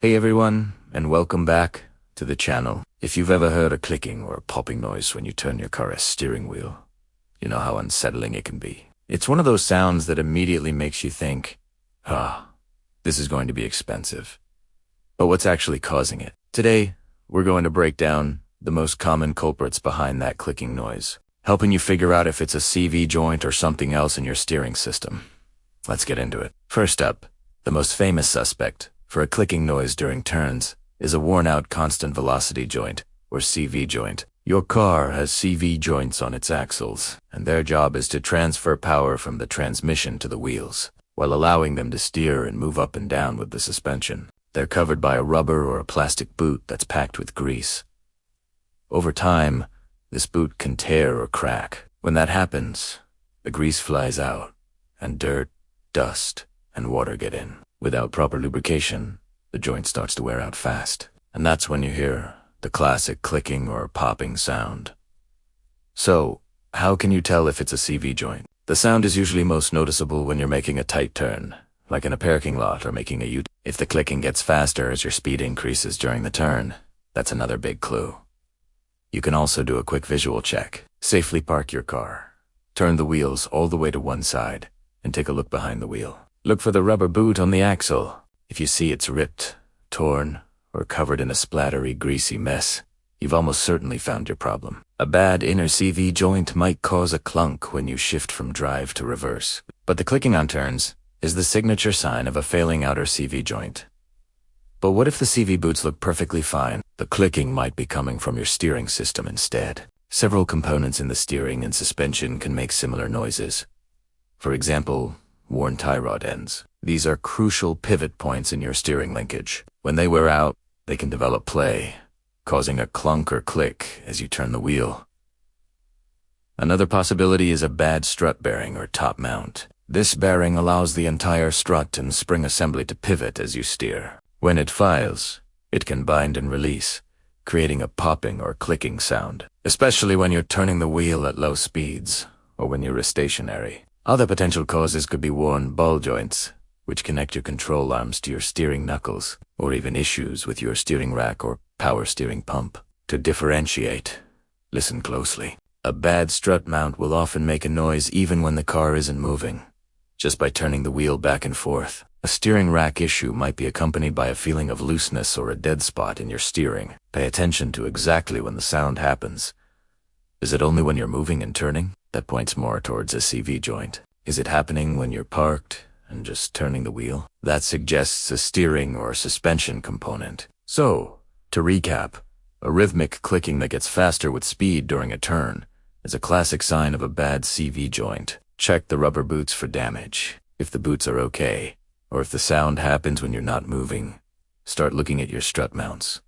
Hey everyone, and welcome back to the channel. If you've ever heard a clicking or a popping noise when you turn your car's steering wheel, you know how unsettling it can be. It's one of those sounds that immediately makes you think, this is going to be expensive. But what's actually causing it? Today, we're going to break down the most common culprits behind that clicking noise, helping you figure out if it's a CV joint or something else in your steering system. Let's get into it. First up, the most famous suspect for a clicking noise during turns is a worn-out constant velocity joint, or CV joint. Your car has CV joints on its axles, and their job is to transfer power from the transmission to the wheels, while allowing them to steer and move up and down with the suspension. They're covered by a rubber or a plastic boot that's packed with grease. Over time, this boot can tear or crack. When that happens, the grease flies out, and dirt, dust, and water get in. Without proper lubrication, the joint starts to wear out fast, and that's when you hear the classic clicking or popping sound. So, how can you tell if it's a CV joint? The sound is usually most noticeable when you're making a tight turn, like in a parking lot or making a U-turn. If the clicking gets faster as your speed increases during the turn, that's another big clue. You can also do a quick visual check. Safely park your car. Turn the wheels all the way to one side, and take a look behind the wheel. Look for the rubber boot on the axle. If you see it's ripped, torn, or covered in a splattery, greasy mess, you've almost certainly found your problem. A bad inner CV joint might cause a clunk when you shift from drive to reverse. But the clicking on turns is the signature sign of a failing outer CV joint. But what if the CV boots look perfectly fine? The clicking might be coming from your steering system instead. Several components in the steering and suspension can make similar noises. For example, worn tie rod ends. These are crucial pivot points in your steering linkage. When they wear out, they can develop play, causing a clunk or click as you turn the wheel. Another possibility is a bad strut bearing or top mount. This bearing allows the entire strut and spring assembly to pivot as you steer. When it files, it can bind and release, creating a popping or clicking sound, especially when you're turning the wheel at low speeds or when you're stationary. Other potential causes could be worn ball joints, which connect your control arms to your steering knuckles, or even issues with your steering rack or power steering pump. To differentiate, listen closely. A bad strut mount will often make a noise even when the car isn't moving, just by turning the wheel back and forth. A steering rack issue might be accompanied by a feeling of looseness or a dead spot in your steering. Pay attention to exactly when the sound happens. Is it only when you're moving and turning? That points more towards a CV joint. Is it happening when you're parked and just turning the wheel? That suggests a steering or suspension component. So, to recap, a rhythmic clicking that gets faster with speed during a turn is a classic sign of a bad CV joint. Check the rubber boots for damage. If the boots are okay, or if the sound happens when you're not moving, start looking at your strut mounts,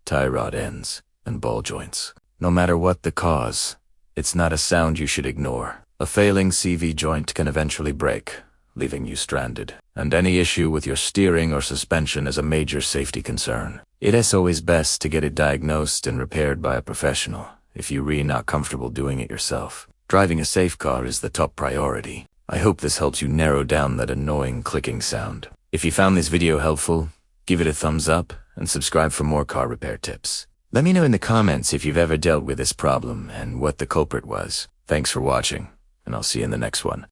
tie rod ends, and ball joints. No matter what the cause, it's not a sound you should ignore. A failing CV joint can eventually break, leaving you stranded. And any issue with your steering or suspension is a major safety concern. It is always best to get it diagnosed and repaired by a professional if you're really not comfortable doing it yourself. Driving a safe car is the top priority. I hope this helps you narrow down that annoying clicking sound. If you found this video helpful, give it a thumbs up and subscribe for more car repair tips. Let me know in the comments if you've ever dealt with this problem and what the culprit was. Thanks for watching, and I'll see you in the next one.